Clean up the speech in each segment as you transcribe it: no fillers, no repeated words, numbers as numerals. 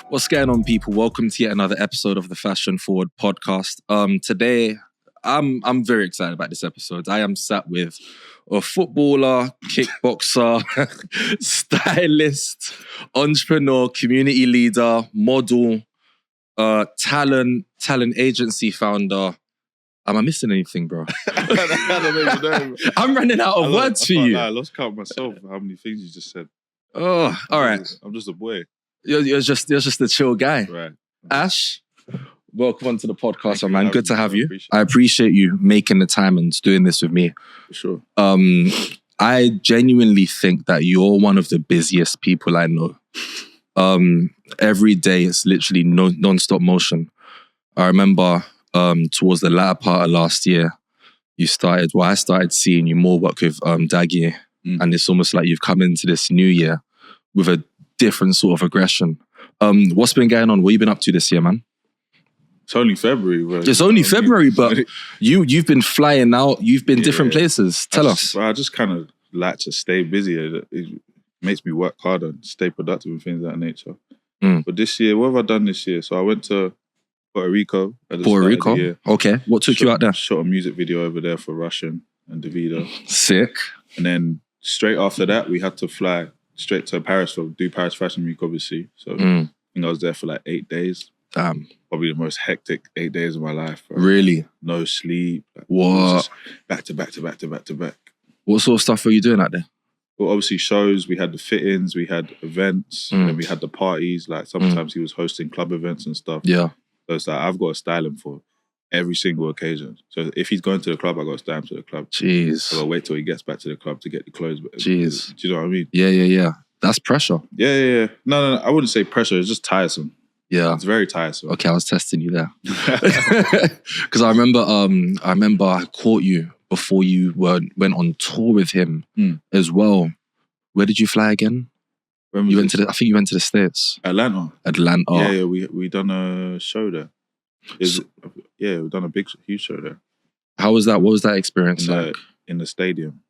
What's going on, people? Welcome to yet another episode of the Fashion Forward podcast. Today, I'm very excited about this episode. I am sat with a footballer, kickboxer, stylist, entrepreneur, community leader, model, talent agency founder. Am I missing anything, bro? I don't even know. I'm running out of words for you. I lost count myself how many things you just said. Oh, all right. I'm just a boy. You're just a chill guy. Right. Ash, welcome onto the podcast, Thank you man. for Good to have having me. you. I appreciate I appreciate you making the time and doing this with me. For sure. I genuinely think that you're one of the busiest people I know. Every day it's literally non-stop motion. I remember towards the latter part of last year, I started seeing you more work with Daggy, and it's almost like you've come into this new year with a different sort of aggression. What's been going on? What have you been up to this year, man? It's only February. Bro. It's only February, but you've been flying out. You've been different places. Tell us. I just kind of like to stay busy. It makes me work harder and stay productive and things of that nature. But this year, what have I done this year? So I went to Puerto Rico. Puerto Rico? Okay. What took you out there? Shot a music video over there for Russian and Davido. Sick. And then straight after that, we had to fly straight to Paris for do Paris Fashion Week, obviously. So I think I was there for like 8 days. Damn. Probably the most hectic 8 days of my life. Bro. Really? No sleep. What? Back to back. What sort of stuff were you doing out there? Well, obviously shows, we had the fit-ins, we had events, and then we had the parties. Like sometimes he was hosting club events and stuff. Yeah. So it's like I've got to style him for every single occasion. So if he's going to the club, I got to style him to the club. Jeez. So I'll wait till he gets back to the club to get the clothes. Jeez. Do you know what I mean? Yeah. That's pressure. Yeah. No, I wouldn't say pressure. It's just tiresome. Yeah. It's very tiresome. Okay, I was testing you there. Because I remember I caught you before you went on tour with him as well. Where did you fly again? I think you went to the States. Atlanta. Yeah, we done a show there. We done a huge show there. How was that? What was that experience like? In the stadium.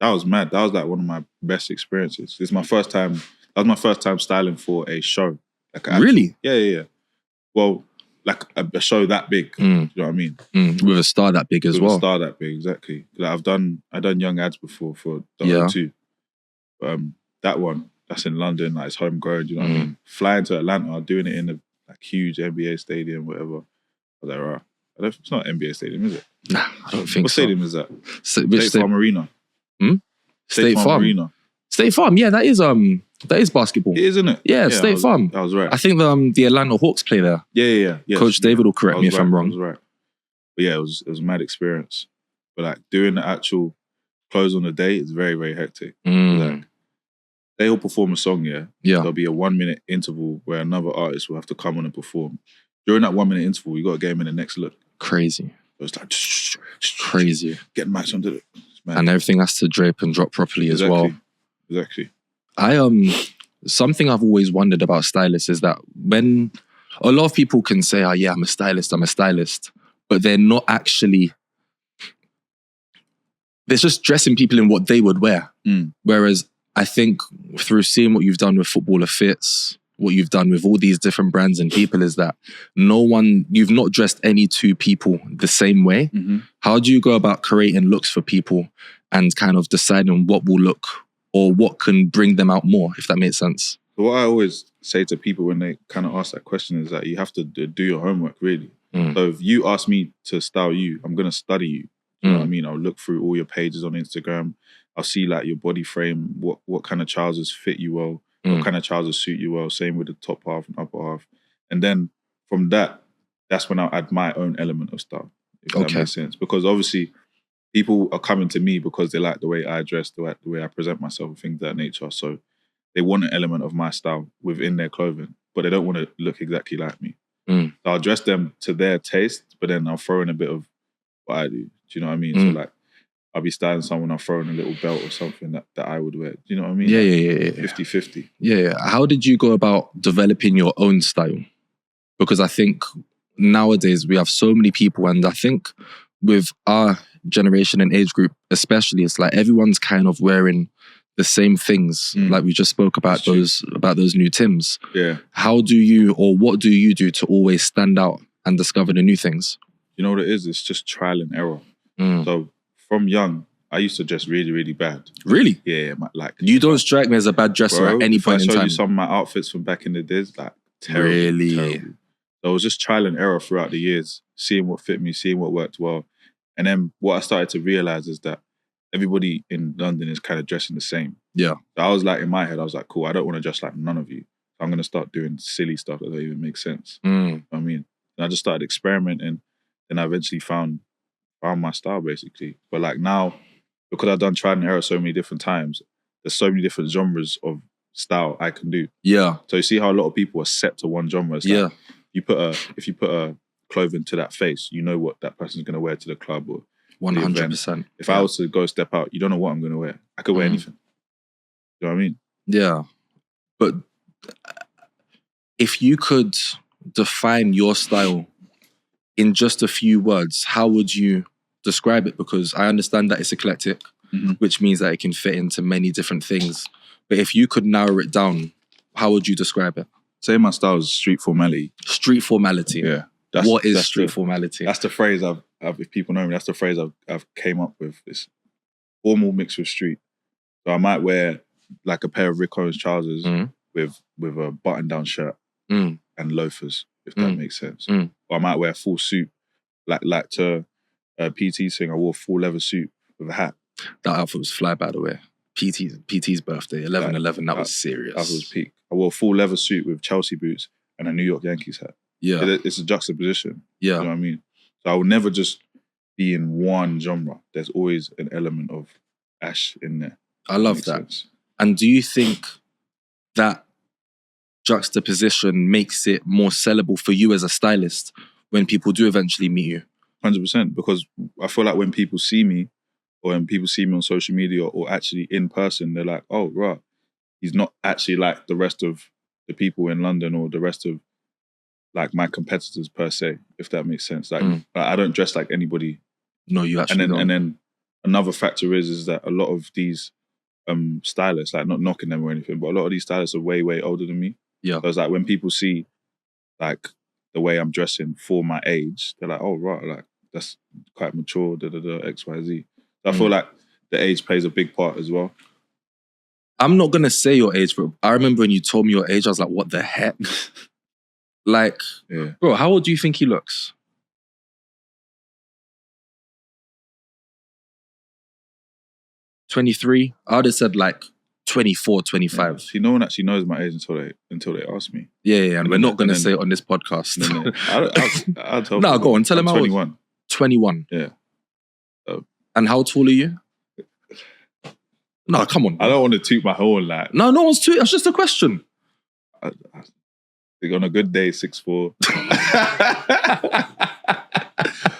That was mad. That was like one of my best experiences. It's my first time. That was my first time styling for a show. Really? Yeah. Well, like a show that big. Do you know what I mean? With a star that big as well. With a star that big, exactly. Like I've done young ads before for the EP2. That one, that's in London. Like it's homegrown. Do you know what I mean? Flying to Atlanta, doing it in a huge NBA stadium, whatever. I was like, right. It's not NBA stadium, is it? Nah, I don't think what so. What stadium is that? State Farm Arena. State Farm Arena. State Farm, yeah, that is basketball. It is, isn't it? Yeah, State Farm. I was right. I think the Atlanta Hawks play there. Yeah. Coach David will correct me if I'm wrong. I was right. But yeah, it was a mad experience. But like doing the actual close on the day is very, very hectic. Like, they all perform a song, yeah. There'll be a 1 minute interval where another artist will have to come on and perform. During that 1 minute interval, you got to get him in the next look. Crazy. So it's like crazy. Get matched onto it. And everything has to drape and drop properly as well. Exactly. Something I've always wondered about stylists is that when a lot of people can say, oh yeah, I'm a stylist, but they're not actually, they're just dressing people in what they would wear. Whereas I think through seeing what you've done with Footballer Fits, what you've done with all these different brands and people is that you've not dressed any two people the same way. How do you go about creating looks for people and kind of deciding what will look or what can bring them out more, if that makes sense? What I always say to people when they kind of ask that question is that you have to do your homework, really. So if you ask me to style you, I'm going to study you. You know what I mean? I'll look through all your pages on Instagram. I'll see like your body frame, what kind of trousers fit you well, what kind of trousers suit you well, same with the top half and upper half. And then from that's when I'll add my own element of style, if that makes sense. Because obviously people are coming to me because they like the way I dress, the way I present myself and things of that nature. So they want an element of my style within their clothing, but they don't want to look exactly like me. So I'll dress them to their taste, but then I'll throw in a bit of what I do. Do you know what I mean? So like, I'll be styling someone, I'll throw in a little belt or something that I would wear. Do you know what I mean? Yeah, like 50-50. Yeah. How did you go about developing your own style? Because I think nowadays we have so many people, and I think with our generation and age group especially, it's like everyone's kind of wearing the same things. Like we just spoke about those new Tims. Yeah. How do you, or what do you do to always stand out and discover the new things? You know what it is? It's just trial and error. So from young, I used to dress really, really bad. Really? Yeah, like you don't strike me as a bad dresser at any point in time. I show you some of my outfits from back in the days, like terrible. Really? Terrible. So it was just trial and error throughout the years, seeing what fit me, seeing what worked well. And then what I started to realize is that everybody in London is kind of dressing the same. Yeah. So I was like, in my head, I was like, cool, I don't want to dress like none of you. So I'm going to start doing silly stuff that don't even make sense. You know what I mean? And I just started experimenting. And I eventually found my style, basically. But like now, because I've done trial and error so many different times, there's so many different genres of style I can do. Yeah. So you see how a lot of people are set to one genre. It's like if you put a clothing to that face, you know what that person's going to wear to the club or 100%. If I was to go step out, you don't know what I'm going to wear. I could wear anything. You know what I mean? Yeah. But if you could define your style in just a few words, how would you describe it? Because I understand that it's eclectic, which means that it can fit into many different things. But if you could narrow it down, how would you describe it? Say my style is street formality. Street formality. Yeah. What is street formality? That's the phrase I've, if people know me, that's the phrase I've came up with. It's formal mixed with street. So I might wear like a pair of Rick Owens trousers with a button-down shirt and loafers, if that makes sense. Or I might wear a full suit, like to PT's thing. I wore a full leather suit with a hat. That outfit was fly, by the way. PT's birthday, 11/11. That was serious. That was peak. I wore a full leather suit with Chelsea boots and a New York Yankees hat. Yeah, it's a juxtaposition. Yeah, you know what I mean. So I will never just be in one genre. There's always an element of Ash in there. I love that. Sense. And do you think that juxtaposition makes it more sellable for you as a stylist when people do eventually meet you? 100%, because I feel like when people see me, or when people see me on social media or actually in person, they're like, oh, right, he's not actually like the rest of the people in London or the rest of like my competitors per se, if that makes sense. Like I don't dress like anybody. No, you actually don't. And then another factor is that a lot of these stylists, like not knocking them or anything, but a lot of these stylists are way, way older than me. Yeah. So it's like when people see like the way I'm dressing for my age, they're like, oh, right, like that's quite mature, X, Y, Z. So I feel like the age plays a big part as well. I'm not going to say your age, bro. I remember when you told me your age, I was like, what the heck? Like, bro, how old do you think he looks? 23? I would have said like 24, 25. Yeah. See, no one actually knows my age until they ask me. Yeah, and we're not going to say it on this podcast. I'll tell no, go on, tell him how old. 21. 21? Yeah. And how tall are you? No, come on. I don't want to toot my horn like. No one's tooting. That's just a question. I think on a good day, 6'4".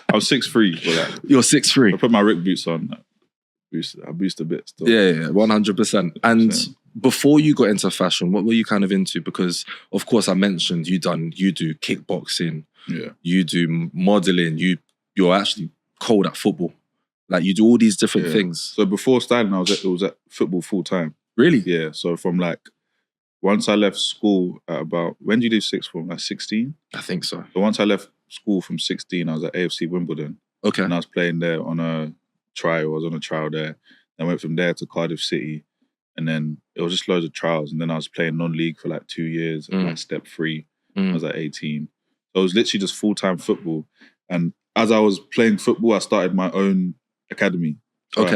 I'm 6'3", but like, you're 6'3". I put my Rick boots on. I boost a bit still. Yeah, 100%. And before you got into fashion, what were you kind of into? Because of course I mentioned you do kickboxing, you do modeling, you're actually cold at football. Like you do all these different things. So before styling, it was at football full time. Really? Yeah. So from like once I left school at about, when did you do sixth form? Like 16? I think so. So once I left school from 16, I was at AFC Wimbledon. Okay. And I was playing there on a trial. I was on a trial there. I went from there to Cardiff City. And then it was just loads of trials. And then I was playing non-league for like 2 years. And like step 3. I was at 18. So it was literally just full-time football. And as I was playing football, I started my own academy.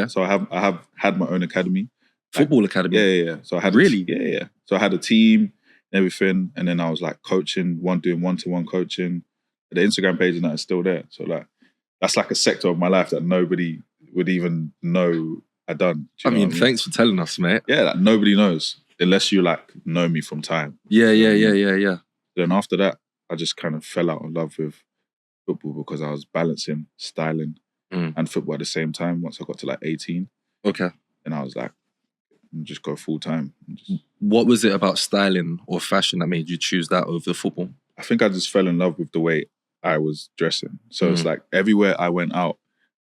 So I have had my own academy. Football academy? Yeah. So I had really? Yeah. So I had a team and everything. And then I was like coaching, doing one-to-one coaching. The Instagram page and that is still there. So like that's like a sector of my life that nobody would even know I'd done. I mean, thanks for telling us, mate. Yeah, like nobody knows unless you like know me from time. Yeah. Then after that, I just kind of fell out of love with football because I was balancing styling and football at the same time once I got to like 18. Okay. And I was like, just go full time. What was it about styling or fashion that made you choose that over football? I think I just fell in love with the way I was dressing. So it's like everywhere I went out,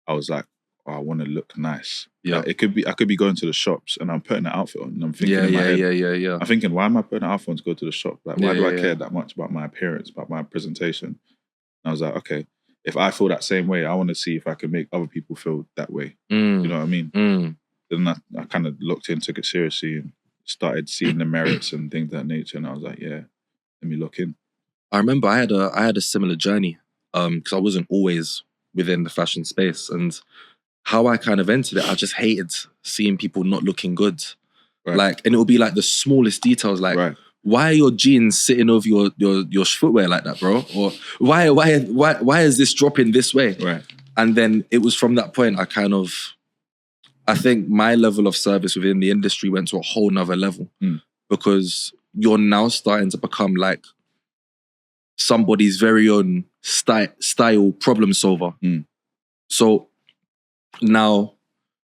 I was like, oh, I want to look nice. Yeah. Like, I could be going to the shops and I'm putting an outfit on and I'm thinking Yeah, in my head, yeah. I'm thinking, why am I putting an outfit on to go to the shop? Like, why do I Yeah. care that much about my appearance, about my presentation? And I was like, okay, if I feel that same way, I want to see if I can make other people feel that way. You know what I mean? Then I kind of looked in, took it seriously, and started seeing the merits and things of that nature. And I was like, yeah, let me look in. I remember I had a similar journey because I wasn't always within the fashion space, and how I kind of entered it, I just hated seeing people not looking good. Right. Like, and it would be like the smallest details, like, Right. why are your jeans sitting over your footwear like that, bro? Or why is this dropping this way? Right. And then it was from that point I think my level of service within the industry went to a whole nother level because you're now starting to become like somebody's very own style problem solver. So now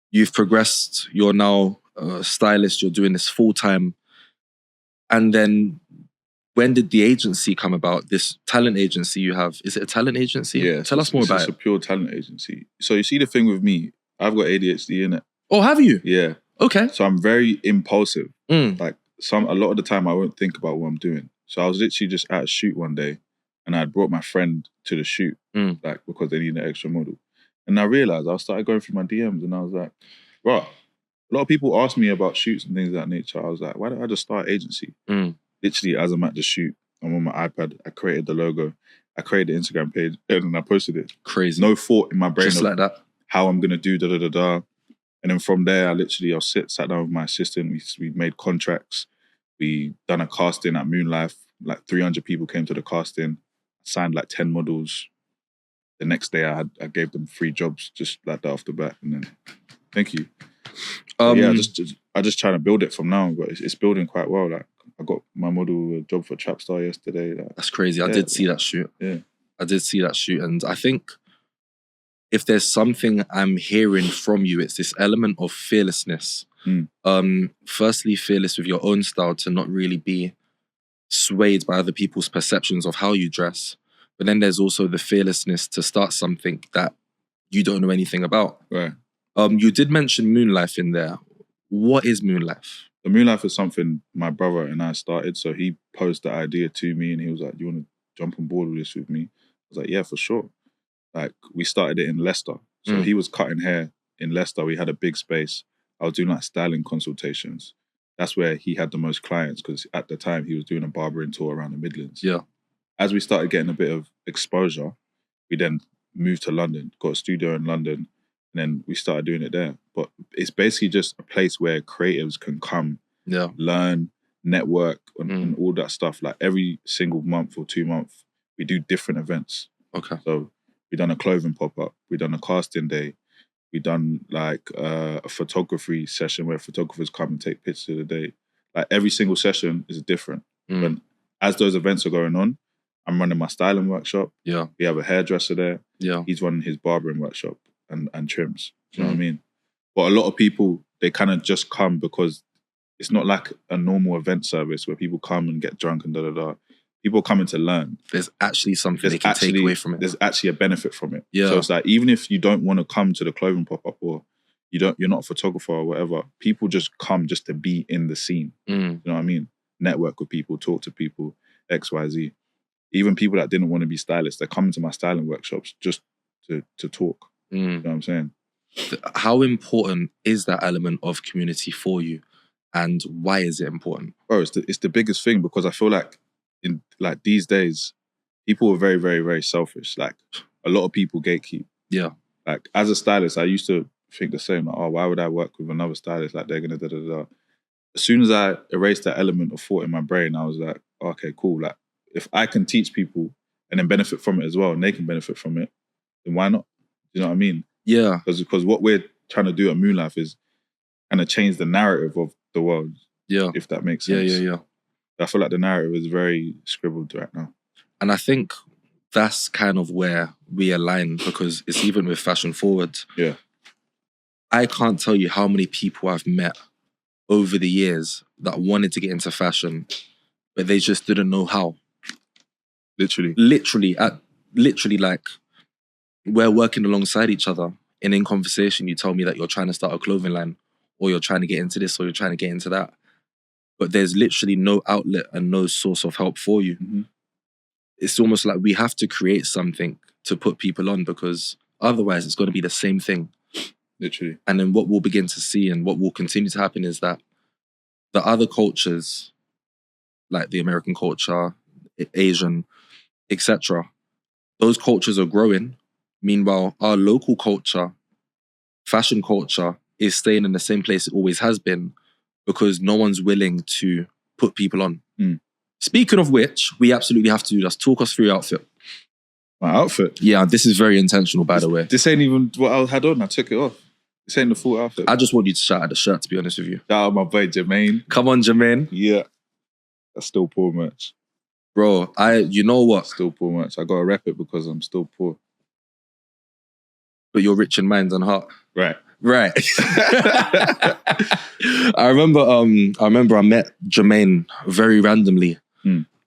you've progressed, you're now a stylist, you're doing this full time. And then when did the agency come about? This talent agency you have, is it a talent agency? Yeah. Tell us more about it. It's a pure talent agency. So you see the thing with me, I've got ADHD in it. Oh, have you? Yeah. Okay. So I'm very impulsive. Like a lot of the time I won't think about what I'm doing. So I was literally just at a shoot one day and I'd brought my friend to the shoot, like because they need an extra model. And I realized I started going through my DMs and I was like, right, a lot of people ask me about shoots and things of that nature. I was like, why don't I just start an agency? Literally, as I'm at the shoot, I'm on my iPad, I created the logo, I created the Instagram page, and then I posted it. Crazy. No thought in my brain Just of like that. how I'm going to do da-da-da-da. And then from there, I sat down with my assistant, we made contracts, we done a casting at Moonlife, like 300 people came to the casting, signed like 10 models. The next day I gave them 3 jobs just like that off the bat. And then, thank you. Yeah, I just trying to build it from now, but it's building quite well. Like I got my model a job for Trapstar yesterday. Like, that's crazy. I did see that shoot. Yeah. I did see that shoot. And I think if there's something I'm hearing from you, it's this element of fearlessness. Firstly, fearless with your own style to not really be swayed by other people's perceptions of how you dress. But then there's also the fearlessness to start something that you don't know anything about. Right. You did mention Moonlife in there. What is Moonlife? The Moonlife is something my brother and I started. So he posed the idea to me and he was like, do you want to jump on board with this with me? I was like, yeah, for sure. Like we started it in Leicester. So he was cutting hair in Leicester. We had a big space. I was doing like styling consultations. That's where he had the most clients because at the time he was doing a barbering tour around the Midlands. Yeah. As we started getting a bit of exposure, we then moved to London, got a studio in London, and then we started doing it there. But it's basically just a place where creatives can come, learn, network, and all that stuff. Like every single month or 2 months, we do different events. Okay. So we done a clothing pop-up, we done a casting day, we done like a photography session where photographers come and take pictures of the day. Like every single session is different. But as those events are going on, I'm running my styling workshop. Yeah. We have a hairdresser there. Yeah. He's running his barbering workshop and trims. Do you know what I mean? But a lot of people, they kind of just come because it's not like a normal event service where people come and get drunk and da-da-da. People are coming to learn. There's actually something they can take away from it. There's actually a benefit from it. Yeah. So it's like, even if you don't want to come to the clothing pop-up or you're not a photographer or whatever, people just come just to be in the scene. You know what I mean? Network with people, talk to people, X, Y, Z. Even people that didn't want to be stylists, they're coming to my styling workshops just to talk. You know what I'm saying? How important is that element of community for you? And why is it important? Bro, it's the biggest thing because I feel like in like these days, people are very, very, very selfish. Like a lot of people gatekeep. Yeah. Like as a stylist, I used to think the same. Like, oh, why would I work with another stylist? Like they're gonna da-da-da. As soon as I erased that element of thought in my brain, I was like, okay, cool. Like if I can teach people and then benefit from it as well, and they can benefit from it, then why not? You know what I mean? Yeah. Because what we're trying to do at Moonlife is kind of change the narrative of the world. Yeah. If that makes sense. Yeah. I feel like the narrative is very scribbled right now. And I think that's kind of where we align because it's even with Fashion Forward. Yeah. I can't tell you how many people I've met over the years that wanted to get into fashion, but they just didn't know how. Literally, like we're working alongside each other and in conversation, you tell me that you're trying to start a clothing line, or you're trying to get into this, or you're trying to get into that. But there's literally no outlet and no source of help for you. Mm-hmm. It's almost like we have to create something to put people on, because otherwise it's going to be the same thing. Literally. And then what we'll begin to see and what will continue to happen is that the other cultures, like the American culture, Asian, etc., those cultures are growing. Meanwhile, our local culture, fashion culture, is staying in the same place it always has been, because no one's willing to put people on. Speaking of which, we absolutely have to do this. Talk us through your outfit. My outfit? Yeah, this is very intentional, by the way. This ain't even what I had on. I took it off. This ain't the full outfit. I just want you to shout out the shirt, to be honest with you. Shout out my boy Jermaine. Come on, Jermaine. Yeah. That's still poor merch. Bro, you know what? Still poor merch. I gotta rep it because I'm still poor. But you're rich in mind and heart. Right. I remember I met Jermaine very randomly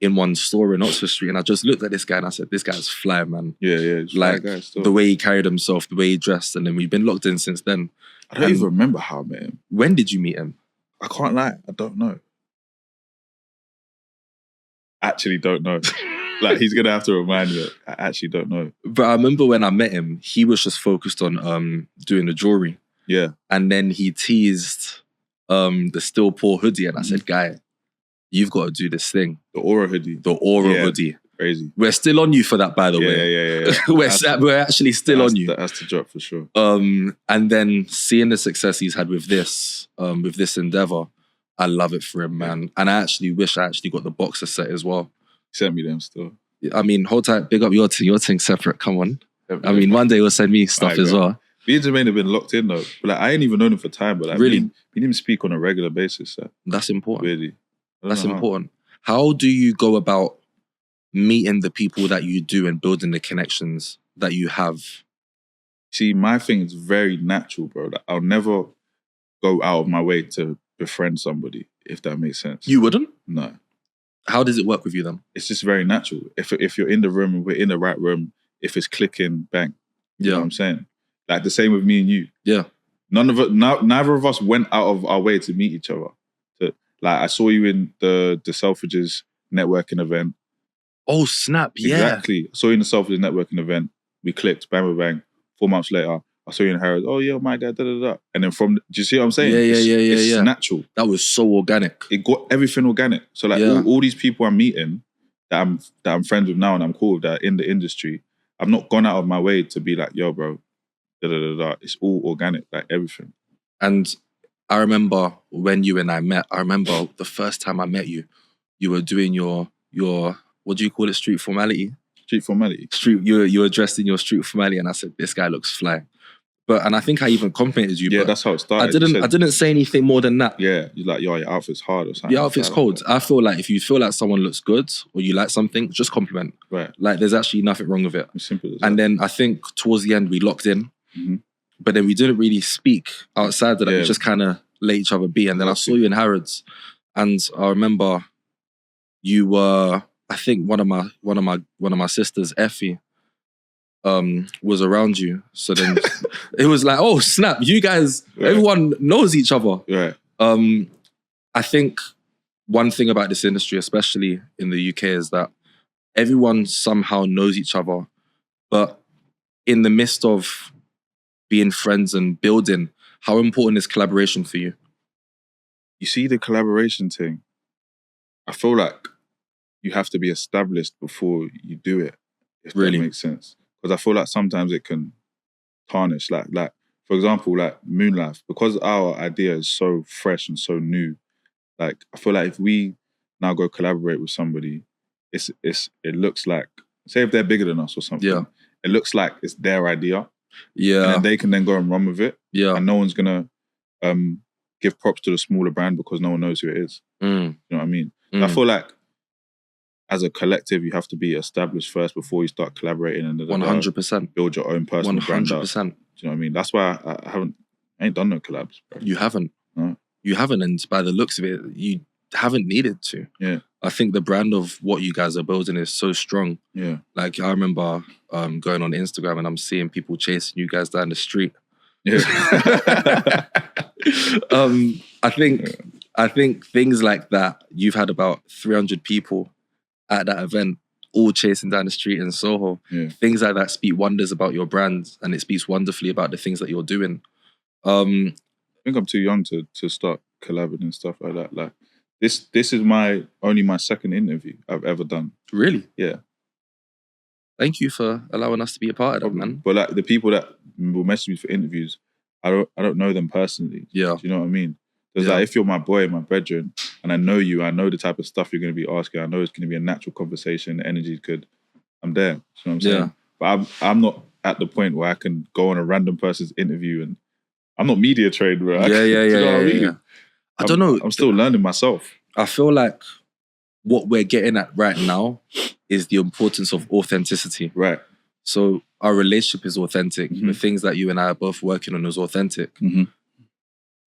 in one store in Oxford Street, and I just looked at this guy and I said, this guy's fly, man. Yeah. Like, the way he carried himself, the way he dressed, and then we've been locked in since then. I don't even remember how I met him. When did you meet him? I can't lie. I don't know. Actually don't know. Like, he's going to have to remind me. I actually don't know. But I remember when I met him, he was just focused on doing the jewelry. Yeah. And then he teased the Still Poor hoodie, and I said, guy, you've got to do this thing. The Aura hoodie. The Aura hoodie. Crazy. We're still on you for that, by the way. Yeah. We're actually still on you. That has to drop for sure. And then seeing the success he's had with this endeavor, I love it for him, man. And I actually wish I actually got the boxer set as well. He sent me them still. I mean, hold tight, big up your thing separate. Come on. I mean, one day he'll send me stuff as well. Me and Jermaine have been locked in though. But like, I ain't even known him for time, but like, really, we didn't even speak on a regular basis. So. That's important. Really, that's important. How do you go about meeting the people that you do and building the connections that you have? See, my thing is very natural, bro. Like, I'll never go out of my way to befriend somebody, if that makes sense. You wouldn't? No. How does it work with you then? It's just very natural. If you're in the room and we're in the right room, if it's clicking, bang. You know what I'm saying? Like the same with me and you. Yeah. Neither of us went out of our way to meet each other. Like, I saw you in the Selfridges networking event. Oh, snap. Yeah. Exactly. I saw you in the Selfridges networking event. We clicked, bang, bang. 4 months later, I saw you in Harrods. Oh, yeah, my dad, da. And then do you see what I'm saying? It's natural. That was so organic. It got everything organic. So like all these people I'm meeting that I'm friends with now and I'm cool with, that are in the industry, I've not gone out of my way to be like, yo, bro, da. It's all organic, like everything. And I remember when you and I met, I remember the first time I met you, you were doing your what do you call it, street formality? Street formality. You were dressed in your street formality, and I said, this guy looks fly. And I think I even complimented you. Yeah, but that's how it started. I didn't say anything more than that. Yeah, you're like, yo, your outfit's hard or something. Your outfit's cold. I feel like if you feel like someone looks good or you like something, just compliment. Right. Like, there's actually nothing wrong with it. As simple as that. And then I think towards the end we locked in, but then we didn't really speak outside of that. We just kind of let each other be. And then I saw you in Harrods, and I remember you were, I think one of my sisters, Effie, was around you. So then it was like, oh snap, you guys, everyone knows each other. Right. I think one thing about this industry, especially in the UK, is that everyone somehow knows each other. But in the midst of being friends and building, how important is collaboration for you? You see, the collaboration thing, I feel like you have to be established before you do it, if that makes sense. Because I feel like sometimes it can tarnish. Like for example, like Moonlife, because our idea is so fresh and so new, like I feel like if we now go collaborate with somebody, it looks like, say if they're bigger than us or something, it looks like it's their idea. Yeah. And then they can then go and run with it. Yeah. And no one's gonna give props to the smaller brand because no one knows who it is. You know what I mean? I feel like as a collective, you have to be established first before you start collaborating and 100% build your own personal brand up. 100%. Do you know what I mean? That's why I ain't done no collabs, bro. You haven't. No. You haven't, and by the looks of it, you haven't needed to. Yeah. I think the brand of what you guys are building is so strong. Yeah. Like, I remember going on Instagram and I'm seeing people chasing you guys down the street. Yeah. I think things like that. You've had about 300 people at that event, all chasing down the street in Soho. Yeah. Things like that speak wonders about your brand, and it speaks wonderfully about the things that you're doing. I think I'm too young to start collabing and stuff like that. Like this is only my second interview I've ever done. Really? Yeah. Thank you for allowing us to be a part of that, man. But like the people that will message me for interviews, I don't know them personally. Yeah. Do you know what I mean? Because like if you're my boy, my brethren, and I know you, I know the type of stuff you're going to be asking. I know it's going to be a natural conversation. The energy's good. I'm there. You know what I'm saying? Yeah. But I'm not at the point where I can go on a random person's interview and I'm not media trained, bro. Yeah. Do you know what I mean? Yeah. I don't know. I'm still learning myself. I feel like what we're getting at right now is the importance of authenticity. Right. So our relationship is authentic. Mm-hmm. The things that you and I are both working on is authentic. Mm-hmm.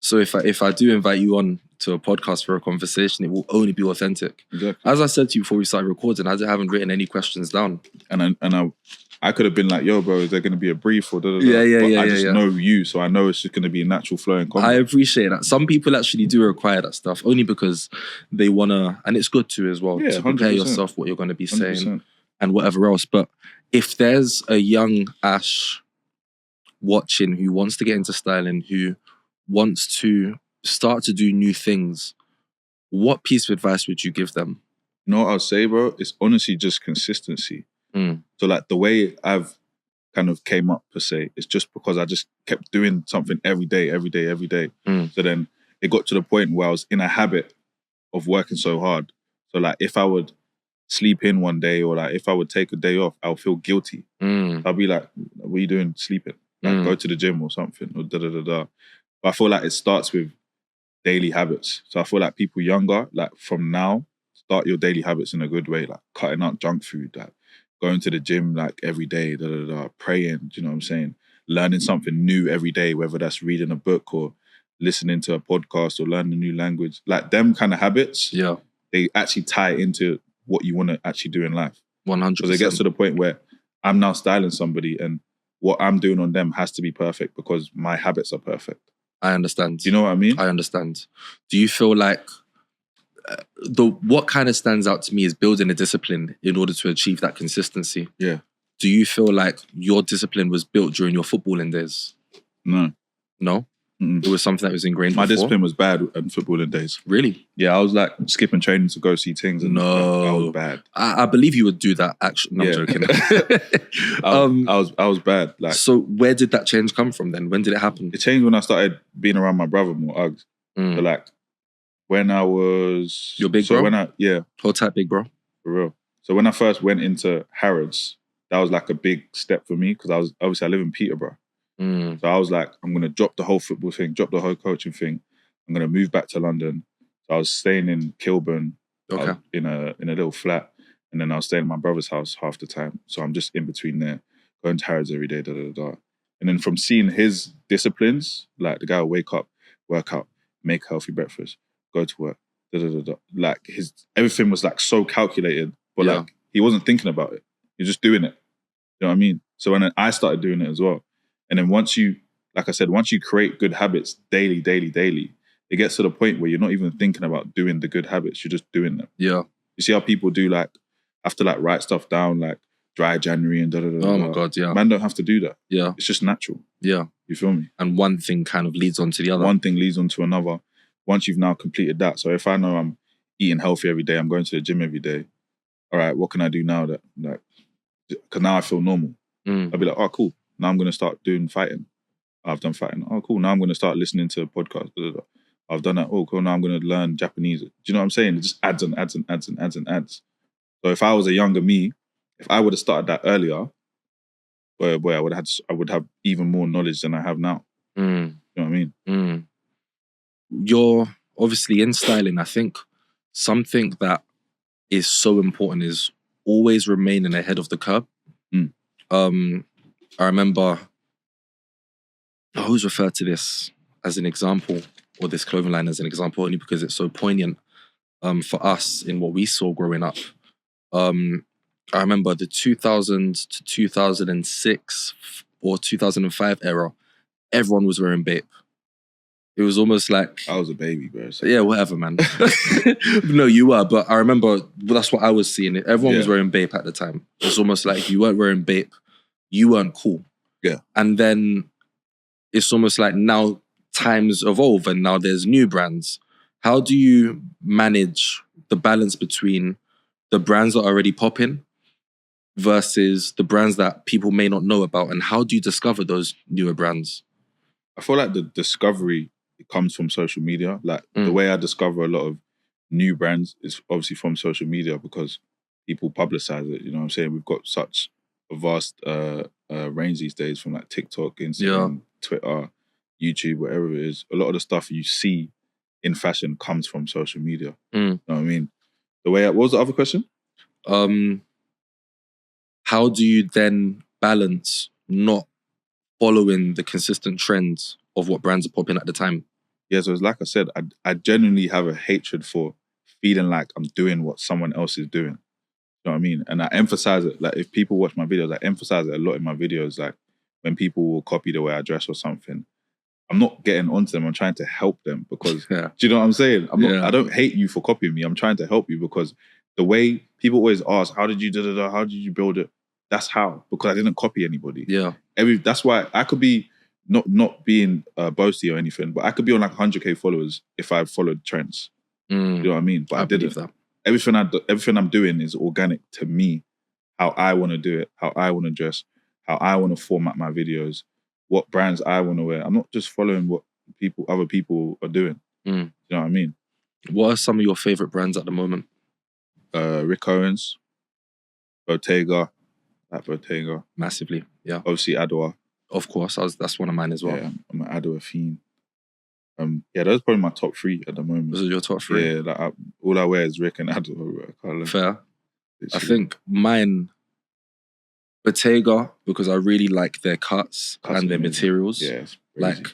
So if I do invite you on to a podcast for a conversation, it will only be authentic. Exactly. As I said to you before we started recording, I haven't written any questions down. And I could have been like, yo, bro, is there going to be a brief or da-da-da? Yeah. I just know you, so I know it's just going to be a natural flowing conversation. I appreciate that. Some people actually do require that stuff only because they want to, and it's good too as well, to prepare 100%. yourself what you're going to be saying 100%. and whatever else. But if there's a young Ash watching who wants to get into styling, who wants to start to do new things, what piece of advice would you give them? You know what I'll say, bro? It's honestly just consistency. So like the way I've kind of came up per se, it's just because I just kept doing something every day. So then it got to the point where I was in a habit of working so hard. So like if I would sleep in one day or like if I would take a day off, I'll feel guilty. I'll be like, what are you doing sleeping? Like go to the gym or something or da-da-da-da. But I feel like it starts with daily habits. So I feel like people younger, like from now, start your daily habits in a good way, like cutting out junk food, like going to the gym like every day, praying, do you know what I'm saying? Learning something new every day, whether that's reading a book or listening to a podcast or learning a new language. Like them kind of habits, they actually tie into what you want to actually do in life. 100%. Because it gets to the point where I'm now styling somebody and what I'm doing on them has to be perfect because my habits are perfect. I understand. Do you know what I mean? I understand. Do you feel like what kind of stands out to me is building a discipline in order to achieve that consistency? Yeah. Do you feel like your discipline was built during your footballing days? No. No? Mm-mm. It was something that was ingrained My before? discipline was bad in footballing days. Really? Yeah, I was like skipping training to go see things. And No. I was bad. I believe you would do that, actually. No, I'm joking. I was bad. Like, so where did that change come from then? When did it happen? it changed when I started being around my brother more, Uggs. So like, when I was... Your big bro? Hold tight, big bro. For real. So when I first went into Harrods, that was like a big step for me because I live in Peterborough. So I was like, I'm going to drop the whole football thing, drop the whole coaching thing. I'm going to move back to London. So I was staying in Kilburn in a little flat. And then I was staying at my brother's house half the time. So I'm just in between there, going to Harrods every day, And then from seeing his disciplines, like the guy will wake up, work out, make a healthy breakfast, go to work, Like everything was like so calculated, but like he wasn't thinking about it. He was just doing it. You know what I mean? So when I started doing it as well. And then once you create good habits daily, it gets to the point where you're not even thinking about doing the good habits. You're just doing them. Yeah. You see how people do like, have to like write stuff down, like dry January and Oh my God, yeah. Man don't have to do that. Yeah. It's just natural. Yeah. You feel me? And one thing kind of leads on to the other. One thing leads on to another. Once you've now completed that. So if I know I'm eating healthy every day, I'm going to the gym every day. All right, what can I do now that, like, because now I feel normal. I'll be like, oh, cool. Now I'm going to start doing fighting. I've done fighting. Oh, cool. Now I'm going to start listening to podcasts. I've done that. Oh, cool. Now I'm going to learn Japanese. Do you know what I'm saying? It just adds and adds and adds and adds and adds. So if I was a younger me, if I would have started that earlier, boy, I would have even more knowledge than I have now. You know what I mean? You're obviously in styling. I think something that is so important is always remaining ahead of the curve. I remember I always refer to this as an example, or this clothing line as an example, only because it's so poignant for us in what we saw growing up. I remember the 2000 to 2006 or 2005 era. everyone was wearing Bape. It was almost like... I was a baby, bro. So. Yeah, whatever, man. No, you were, but I remember that's what I was seeing. Everyone was wearing Bape at the time. It's almost like if you weren't wearing Bape, you weren't cool. Yeah. And then it's almost like now times evolve and now there's new brands. How do you manage the balance between the brands that are already popping versus the brands that people may not know about? And how do you discover those newer brands? I feel like the discovery comes from social media. Like the way I discover a lot of new brands is obviously from social media because people publicize it. You know what I'm saying? We've got such a vast range these days from like TikTok, Instagram, Twitter, YouTube, whatever it is. A lot of the stuff you see in fashion comes from social media. You know what I mean? What was the other question? How do you then balance not following the consistent trends of what brands are popping at the time? Yeah, so it's like I said, I genuinely have a hatred for feeling like I'm doing what someone else is doing. You know what I mean? And I emphasize it. Like if people watch my videos, I emphasize it a lot in my videos. Like when people will copy the way I dress or something, I'm not getting onto them. I'm trying to help them because, do you know what I'm saying? I don't hate you for copying me. I'm trying to help you because the way people always ask, how did you how did you build it? That's how, because I didn't copy anybody. Yeah. That's why I could be not being boasty or anything, but I could be on like 100k followers if I followed trends. You know what I mean? But I didn't. That. Everything I'm doing is organic to me, how I want to do it, how I want to dress, how I want to format my videos, what brands I want to wear. I'm not just following what other people are doing. You know what I mean? What are some of your favorite brands at the moment? Rick Owens, Bottega, like Bottega. Massively, yeah. Obviously Adwoa. Of course, that's one of mine as well. Yeah, I'm an Adwoa fiend. Yeah, those are probably my top three at the moment. Those are your top three? Yeah, like all I wear is Rick and Adwoa. Fair. I think mine, Bottega, because I really like their cuts and their materials. Yeah, like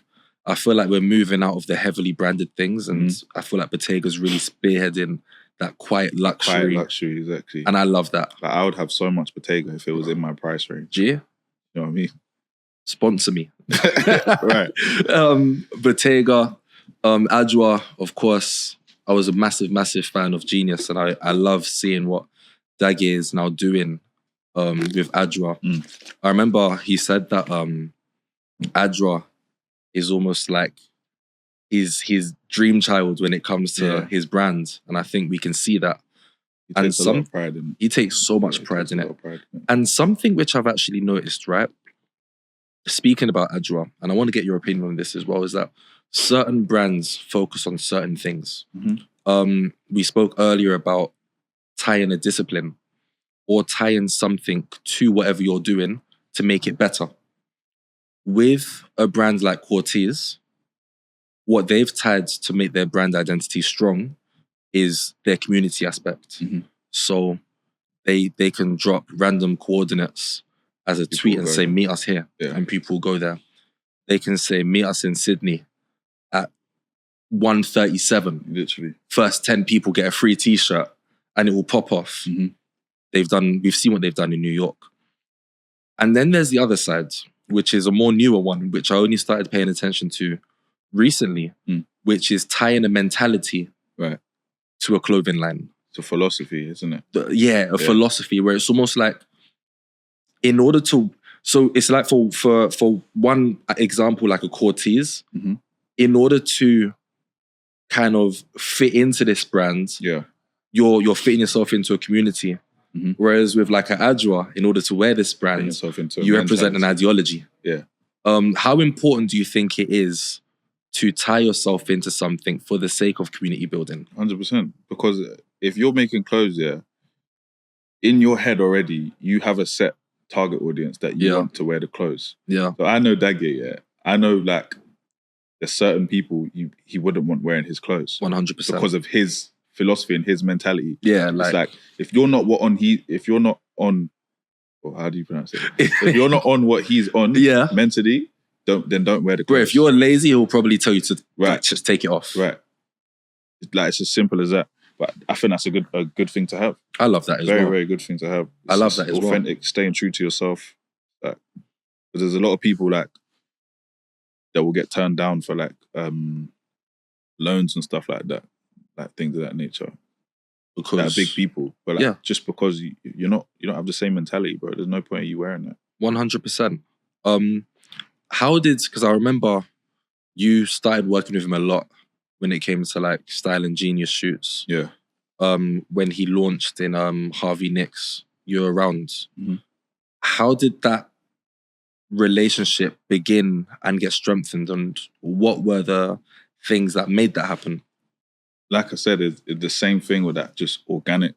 I feel like we're moving out of the heavily branded things, and I feel like Bottega's really spearheading that quiet luxury. Quiet luxury, exactly. And I love that. Like, I would have so much Bottega if it was in my price range. Yeah. You know what I mean? Sponsor me. Right. Bottega, Adwoa, of course. I was a massive fan of Genius, and I love seeing what Dage is now doing with Adwoa. I remember he said that Adwoa is almost like his dream child when it comes to his brand, and I think we can see that. He takes a lot of pride in it. He takes so much pride in it. And something which I've actually noticed, right? Speaking about Adwoa, and I want to get your opinion on this as well, is that certain brands focus on certain things. We spoke earlier about tying a discipline or tying something to whatever you're doing to make it better. With a brand like Cortez, what they've tied to make their brand identity strong is their community aspect. So they can drop random coordinates as a tweet and say, meet us here. And people go there. They can say, meet us in Sydney at 1:37. Literally. First 10 people get a free t-shirt and it will pop off. We've seen what they've done in New York. And then there's the other side, which is a more newer one, which I only started paying attention to recently, which is tying a mentality to a clothing line. It's a philosophy, isn't it? A philosophy where it's almost like, in order to, so it's like for one example, like a Cortez, in order to kind of fit into this brand, you're fitting yourself into a community. Whereas with like an Adwoa, in order to wear this brand, you represent an ideology. How important do you think it is to tie yourself into something for the sake of community building? 100%. Because if you're making clothes, in your head already, you have a set target audience that you want to wear the clothes. So I know Dage, I know like there's certain people he wouldn't want wearing his clothes. 100%. Because of his philosophy and his mentality. It's like if you're not on, or how do you pronounce it? If you're not on what he's on mentally, don't wear the clothes. Bro, if you're lazy, he'll probably tell you to just take it off. Like it's as simple as that. But I think that's a good thing to have. I love that as well. Very, very good thing to have. I love that as well. Authentic, staying true to yourself. Because there's a lot of people like that will get turned down for like loans and stuff like that, like things of that nature. Because That are big people, but like just because you don't have the same mentality, bro. There's no point in you wearing that. 100%. Because I remember you started working with him a lot when it came to like styling Genius shoots. Yeah. When he launched in Harvey Nicks, you were around. Mm-hmm. How did that relationship begin and get strengthened, and what were the things that made that happen? Like I said, it's the same thing with that, just organic,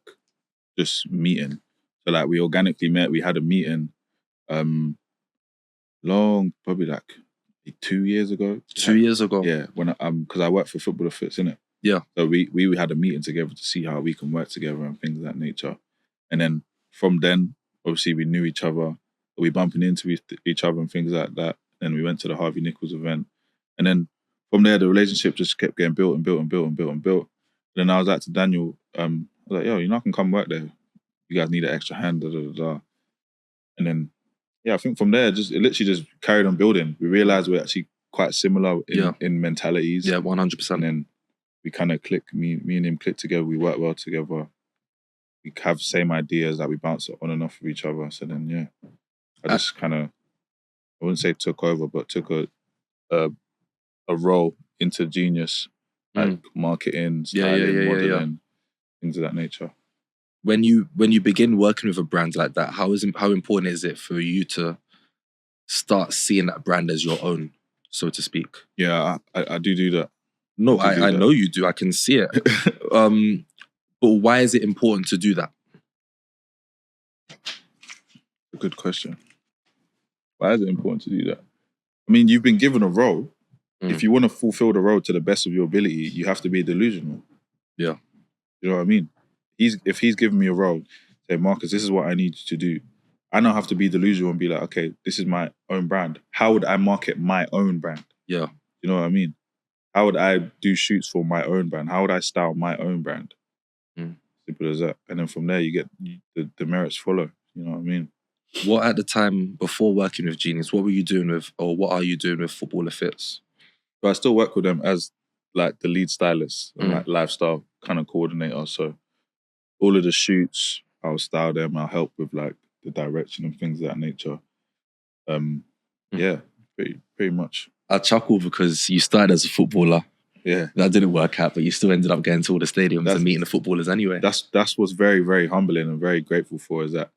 just meeting. So like we organically met, we had a meeting probably like 2 years ago. 2 years ago? Yeah, when because I work for Football Affairs, innit? Yeah. So we had a meeting together to see how we can work together and things of that nature. And then from then, obviously we knew each other. We bumping into each other and things like that. And we went to the Harvey Nichols event. And then from there, the relationship just kept getting built and built and built and built and built. And then I was like to Daniel, I was like, yo, I can come work there. You guys need an extra hand, da, da, da, da. And then, I think from there, it literally just carried on building. We realized we're actually quite similar in mentalities. Yeah, 100%. And then we kind of click, me and him click together. We work well together. We have the same ideas that we bounce on and off of each other. So then, I just kind of, I wouldn't say took over, but took a role into Genius, like marketing, styling, modeling, things of that nature. When you begin working with a brand like that, how important is it for you to start seeing that brand as your own, so to speak? Yeah, I do that. No, I know you do. I can see it. But why is it important to do that? A good question. Why is it important to do that? I mean, you've been given a role. If you want to fulfill the role to the best of your ability, you have to be delusional. Yeah. You know what I mean? If he's given me a role, say, Marcus, this is what I need you to do. I now have to be delusional and be like, okay, this is my own brand. How would I market my own brand? Yeah. You know what I mean? How would I do shoots for my own brand? How would I style my own brand? Simple as that. And then from there, you get the merits follow. You know what I mean? What at the time before working with Genius, what were you doing with, or what are you doing with Footballer Fits? So I still work with them as like the lead stylist and like lifestyle kind of coordinator. So all of the shoots, I'll style them. I'll help with like the direction and things of that nature. Yeah, pretty much. I chuckle because you started as a footballer. Yeah, that didn't work out, but you still ended up going to all the stadiums and meeting the footballers anyway. That's what's very, very humbling and very grateful for, is that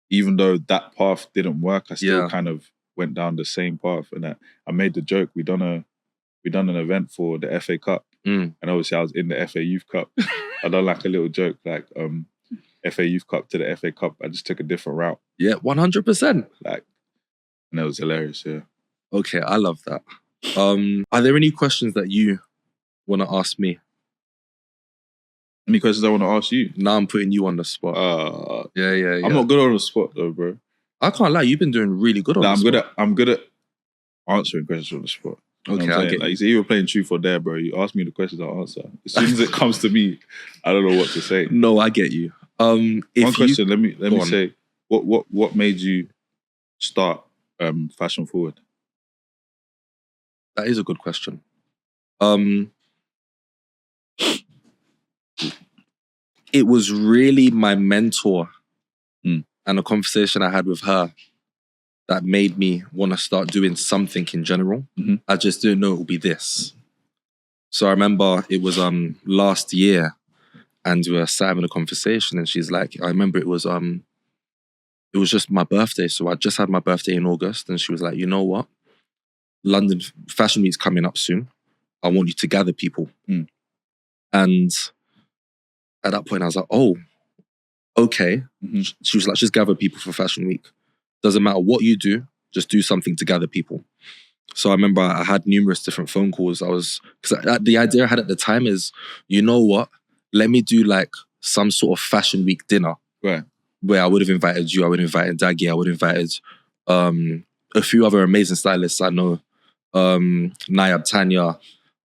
even though that path didn't work, I still kind of went down the same path. And I made the joke. We done an event for the FA Cup, and obviously I was in the FA Youth Cup. I done like a little joke, like FA Youth Cup to the FA Cup. I just took a different route. Yeah, 100%. Like, and it was hilarious. Yeah. Okay, I love that. Are there any questions that you want to ask me? Any questions I want to ask you? Now I'm putting you on the spot. Yeah. I'm not good on the spot though, bro. I can't lie. You've been doing really good on the spot. I'm good at answering questions on the spot. Okay, I get like, you were playing truth or dare, bro. You ask me the questions, I'll answer. As soon as it comes to me, I don't know what to say. No, I get you. One question. Let me say, what made you start Fashion Forward? That is a good question. It was really my mentor and a conversation I had with her that made me want to start doing something in general. I just didn't know it would be this. So I remember it was last year, and we were sat having a conversation, and she's like, I remember it was just my birthday. So I just had my birthday in August, and she was like, you know what? London Fashion Week's coming up soon. I want you to gather people. And at that point, I was like, oh, okay. She was like, just gather people for Fashion Week. Doesn't matter what you do, just do something to gather people. So I remember I had numerous different phone calls. Because the idea I had at the time is, you know what? Let me do like some sort of Fashion Week dinner. Right. Where I would have invited you, I would have invited Daggy, I would have invited a few other amazing stylists I know. Nayab Tanya,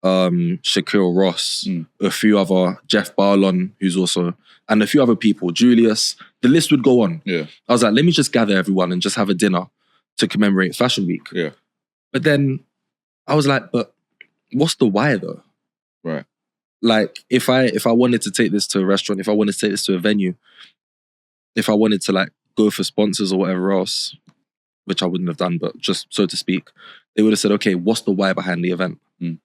Shaquille Ross, a few other, Jeff Barlon, who's also, and a few other people, Julius. The list would go on. Yeah. I was like, let me just gather everyone and just have a dinner to commemorate Fashion Week. Yeah. But then I was like, but what's the why though? Right. Like, if I wanted to take this to a restaurant, if I wanted to take this to a venue, if I wanted to like go for sponsors or whatever else, which I wouldn't have done, but just so to speak, they would have said, okay, what's the why behind the event? Mm.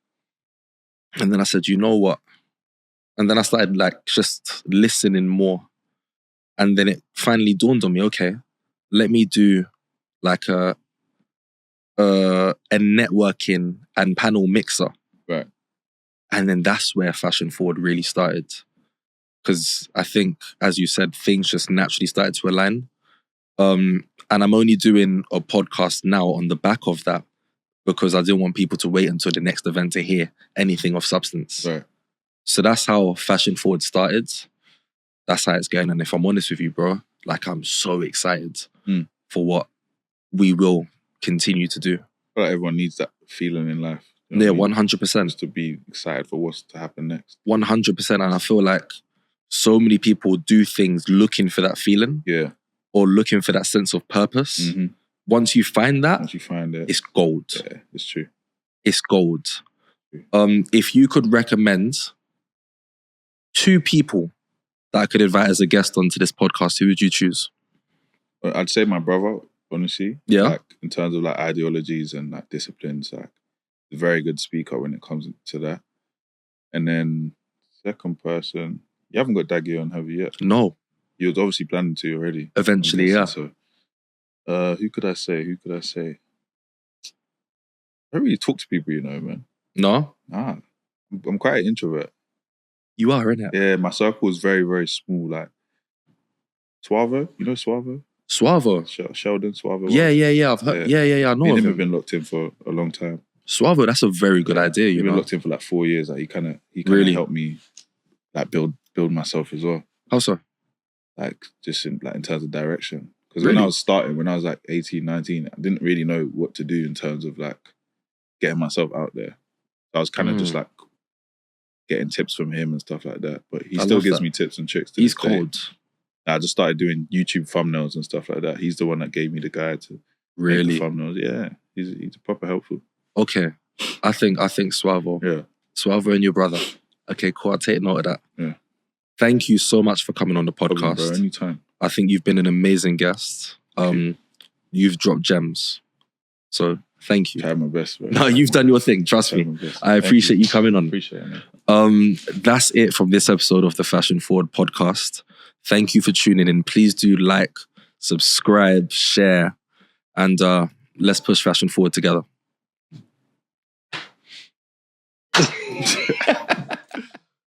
And then I said, you know what? And then I started like just listening more. And then it finally dawned on me, okay, let me do like a networking and panel mixer. Right. And then that's where Fashion Forward really started. Because I think, as you said, things just naturally started to align. And I'm only doing a podcast now on the back of that because I didn't want people to wait until the next event to hear anything of substance. Right. So that's how Fashion Forward started. That's how it's going. And if I'm honest with you, bro, like I'm so excited for what we will continue to do. I feel like everyone needs that feeling in life. Yeah, 100%. Just to be excited for what's to happen next. 100%. And I feel like so many people do things looking for that feeling. Yeah. Or looking for that sense of purpose. Mm-hmm. Once you find that, it's gold. Yeah, it's true. It's gold. If you could recommend 2 people that I could invite as a guest onto this podcast, who would you choose? I'd say my brother, honestly. Yeah. Like, in terms of like ideologies and like disciplines, like a very good speaker when it comes to that. And then second person, you haven't got Daggy on, have you yet? No. You was obviously planning to already. Eventually, yeah. So, who could I say? I don't really talk to people, you know, man. No? Nah. I'm quite an introvert. You are, innit? Yeah, my circle is very, very small. Like, Suavo, you know Suavo? Suavo? Sheldon Suavo. Yeah. I've heard. Yeah. I know Me and of him him. have been locked in for a long time. Suavo, that's a very good idea, you know. We've been locked in for like 4 years. Like, he kind of really helped me like build myself as well. How so? Like, just in terms of direction. Because Really? when I was like 18, 19, I didn't really know what to do in terms of like getting myself out there. I was kind of just like getting tips from him and stuff like that. But he still gives me tips and tricks. He's cold. I just started doing YouTube thumbnails and stuff like that. He's the one that gave me the guide to make the thumbnails. Yeah, he's proper helpful. Okay, I think Suavo. Yeah, Suavo and your brother. Okay, cool. I'll take note of that. Yeah. Thank you so much for coming on the podcast. Problem, bro. Anytime. I think you've been an amazing guest. You've dropped gems. So thank you. I tried my best, bro. No, you've done your thing. Trust me. I appreciate you coming on. Appreciate it, man. That's it from this episode of the Fashion Forward podcast. Thank you for tuning in. Please do like, subscribe, share, and let's push fashion forward together.